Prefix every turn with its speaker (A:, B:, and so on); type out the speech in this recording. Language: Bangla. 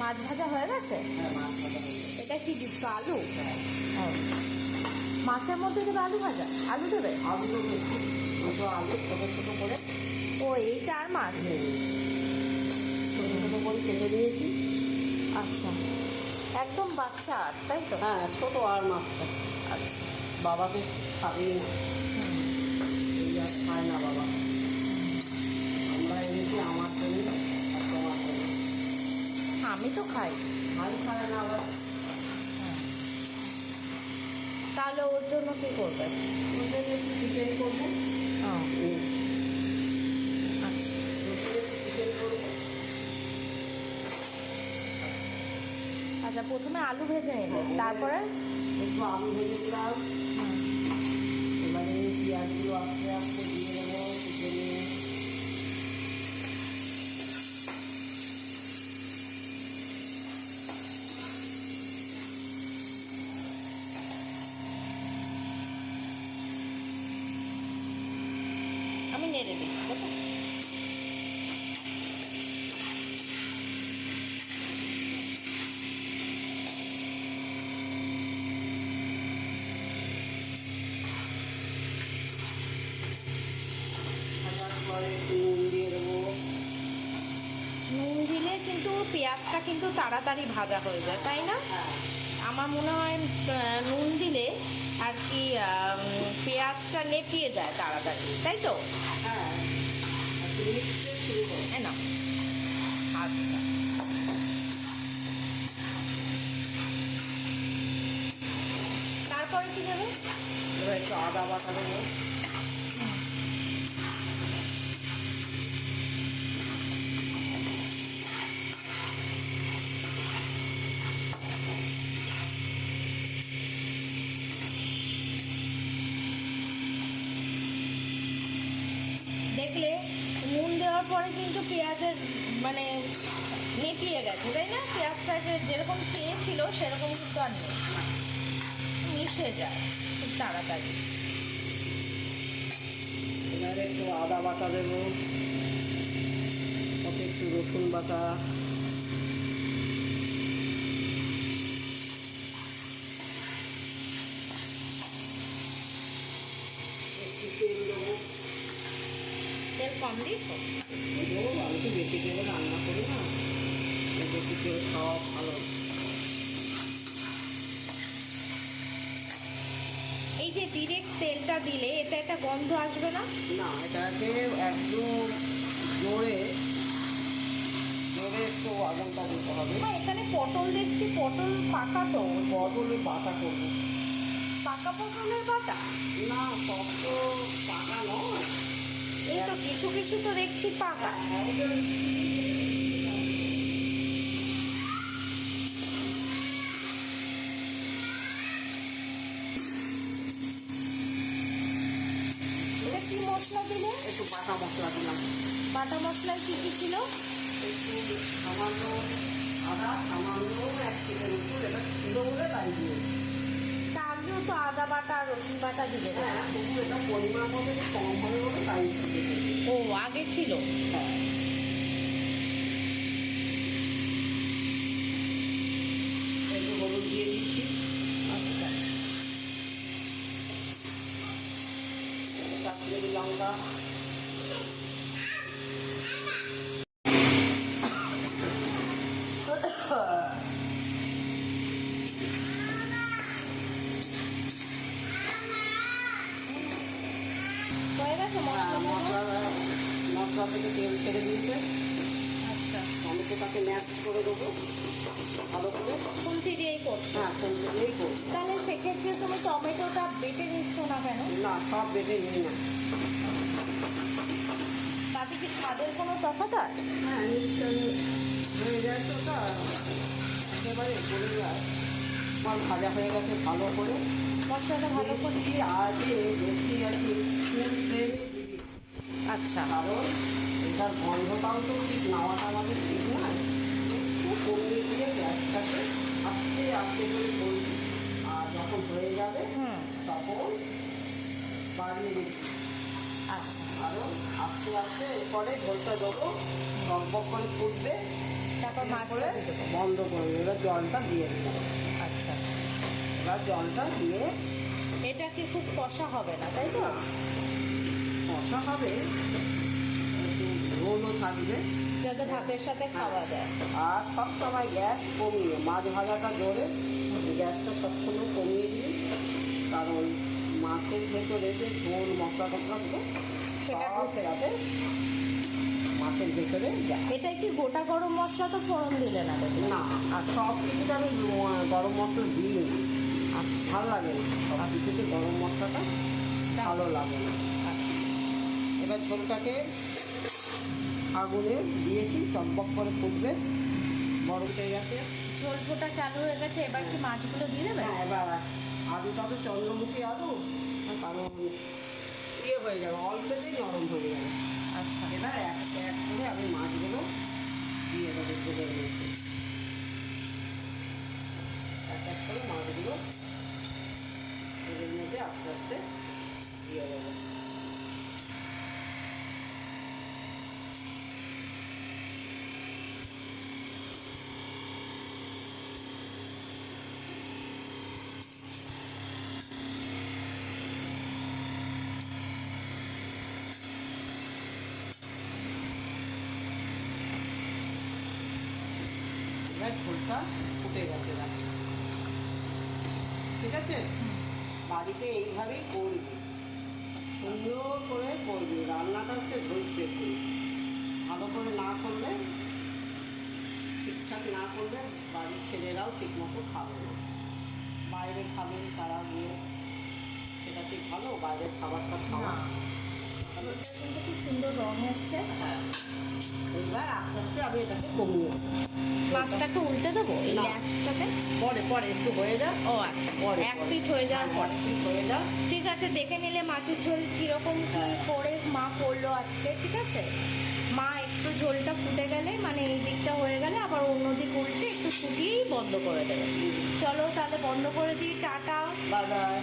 A: মাছ ভাজা হয়ে গেছে। এটা কি দিচ্ছ, আলু? মাছের মধ্যে দেবে আলু ভাজা? আলু দেবে?
B: আলু দেবে, আলু ছোটো ছোটো করে।
A: ও, এইটা আর মাছ
B: ছোটো ছোটো করে কেটে দিয়েছি।
A: আচ্ছা, একদম বাচ্চা আর, তাই তো?
B: হ্যাঁ, ছোটো আর মাছটা।
A: আচ্ছা,
B: বাবাকে খাবেই না, এই আর খায় না বাবা। আমরা এনেছি আমার জন্য আর তোমার জন্য।
A: আমি তো খাই।
B: খায় না আবার।
A: তাহলে ওর জন্য কি করবে?
B: ওর জন্য একটু চিকেন করবো।
A: আচ্ছা,
B: চিকেন করবো।
A: আচ্ছা, প্রথমে আলু ভেজে নেবে, তারপরে
B: একটু আলু ভেজে দিলাম। এবারে পেঁয়াজগুলো আস্তে আস্তে দিয়ে দেবো চিকেনে।
A: আমি নেড়ে দিই, ঠিক আছে? নুন দিলে কিন্তু পেঁয়াজটা কিন্তু তাড়াতাড়ি ভাজা হয়ে যায়, তাই না? আমার মনে হয় নুন দিলে আর কি পেঁয়াজটা লেপিয়ে যায় তাড়াতাড়ি, তাই তো? না, আচ্ছা, তারপরে কি দেবে?
B: এবার একটু আদা বাটা দেবো।
A: দেখলে নুন দেওয়ার পরে কিন্তু পেঁয়াজের মানে নেতিয়ে গেছে, তাই না? পেঁয়াজটা যেরকম চেয়েছিল সেরকম কিন্তু আর নেই, মিশে যায় খুব তাড়াতাড়ি।
B: এবারে একটু আদা বাটা দেবো, ওতে একটু রসুন বাটা, একটু তেল দেবো।
A: তেল কম দিয়েছো?
B: দেবো, আমি তো বেশি তেলে রান্না করি না, বেশি তেল খাওয়া ভালো।
A: এই যে ডিরেক্ট তেলটা দিলে এতে একটা গন্ধ আসবে না?
B: না, এটাকে একদম জোরে জোরে একটু আগুনটা দিতে হবে।
A: এখানে পটল দেখছি, পটল পাকা তো?
B: পটলের বাটা করবো।
A: পাকা পটলের বাটা?
B: না, সব তো পাকা নয়,
A: এই তো কিছু কিছু তো দেখছি পাকা। এটা কি মশলা দিলে?
B: একটু বাটা মশলা দিলাম।
A: বাটা মশলায় কি কি ছিল?
B: একটু সামান্য আদা, সামান্য 1 চিকেন উপর, এটা ছিল বলে তাই দিয়ে।
A: তা আগেও তো আদা বাটা আর রসুন বাটা দিলে।
B: হ্যাঁ, তবু এটা পরিমাণ মতো একটু কম হবে বলে তাই দিয়ে।
A: ও, আগে ছিল?
B: হ্যাঁ, একটু হলুদ দিয়ে দিচ্ছি।
A: আচ্ছা,
B: কাশ্মীরি লঙ্কা,
A: হয়ে গেছে মশলা মশলা?
B: মশলা থেকে তেল ছেড়ে দিয়েছে।
A: আচ্ছা,
B: আমি তো তাকে ম্যাশ করে দেবো ভালো করে।
A: খুন্তি দিয়েই করছো?
B: হ্যাঁ, খুন্তি দিয়েই করবো।
A: তাহলে সেক্ষেত্রে তুমি টমেটোটা বেটে নিচ্ছ না কেন?
B: না, সব বেটে নিই না।
A: তাতে কি স্বাদের কোনো তফাৎ হয়?
B: হ্যাঁ, নিশ্চয় হয়ে যায় তো, ওটা একেবারে পড়ে যায়। আমার ভাজা হয়ে গেছে ভালো করে।
A: মশলাটা ভালো করে?
B: বেশি আজে বেশি আছে ফুল ফ্লেমে দিবি।
A: আচ্ছা,
B: কারণ এটার গন্ধটাও তো ঠিক নাওয়াটা আমাদের ঠিক না, একটু কমিয়ে দিয়ে গ্যাসটাকে আস্তে আস্তে করে করবি। আর যখন হয়ে যাবে তখন বাড়িয়ে দিবি।
A: আচ্ছা
B: আরও আস্তে আস্তে এরপরে ঝোলটা দেবো, টকবক করে ফুটবে,
A: তারপর মাছটা দিয়ে দেবো।
B: বন্ধ করে এবার জলটা দিয়ে দেবো।
A: আচ্ছা
B: এবার জলটা দিয়ে
A: এটা কি খুব কষা হবে না তাই তো?
B: কষা হবে, একটু ঝোলও থাকবে,
A: যাতে ভাতের সাথে খাওয়া যায়।
B: আর সব সময় গ্যাস কমিয়ে, মাছ ভাজাটা জোরে, গ্যাসটা সবসময় কমিয়ে দিবি, কারণ মাছের ভেতরে যে ঝোল মশলা টশলাগুলো
A: সেটা
B: সব যাতে মাছের ভেতরে যায়।
A: এটা কি গোটা গরম মশলা তো ফোড়ন দিলে না দেখি?
B: না, আর সব কিছুতে আমি গরম মশলা দিই না,
A: আচ্ছা
B: ভালো লাগে না, সব কিছুতে গরম মশলাটা ভালো লাগে না।
A: আচ্ছা
B: এবার ঝোলটাকে আগুনে দিয়েছি, টকবক করে ফুটবে, গরম হয়ে গেছে।
A: ঝোল ফোটা চালু হয়ে গেছে, এবার কি মাছগুলো দিয়ে দেবে?
B: হ্যাঁ, এবার আলুটা তো চন্দ্রমুখী আলু, কারণ ইয়ে হয়ে যাবে, অল্পতেই নরম হয়ে যাবে।
A: আচ্ছা
B: এবার এক এক করে আমি মাছগুলো দিয়ে দেবো ঝোলের মধ্যে, এক এক করে মাছগুলো ঝোলের মধ্যে আস্তে আস্তে দিয়ে দেবো। এবার ঝোলটা ফুটে গেছে, ঠিক আছে? বাড়িতে এইভাবেই করবি, সুন্দর করে করবি, রান্নাটা হচ্ছে ধৈর্যের করি, ভালো করে না করলে, ঠিকঠাক না করলে বাড়ির ছেলেরাও ঠিকমতো খাবে না, বাইরে খাবেন তারা গিয়ে, সেটা কি ভালো বাইরের খাবারটা খাওয়া?
A: ঝোলটা কিন্তু খুব সুন্দর রং এসছে।
B: হ্যাঁ, এইবার আস্তে আস্তে আমি এটাকে কমিয়ে দেবো।
A: মাছটাকে উল্টে দেবো এই
B: না।
A: ল্যাচটাকে?
B: পরে পরে একটু হয়ে যাক,
A: ও আচ্ছা
B: পরে
A: এক
B: পরে।
A: পিঠ হয়ে যাওয়ার পরে।
B: ঠিক হয়ে যাক।
A: ঠিক আছে, দেখে নিলে মাছের ঝোল কীরকম কী
B: হ্যাঁ।
A: করে মা করলো আজকে, ঠিক আছে? মা একটু ঝোলটা ফুটে গেলে, মানে এই দিকটা হয়ে গেলে আবার অন্য দিক উল্টে একটু ফুটিয়েই বন্ধ করে দেবে। চলো তাহলে বন্ধ করে দিই, টাটা।
B: Bye bye.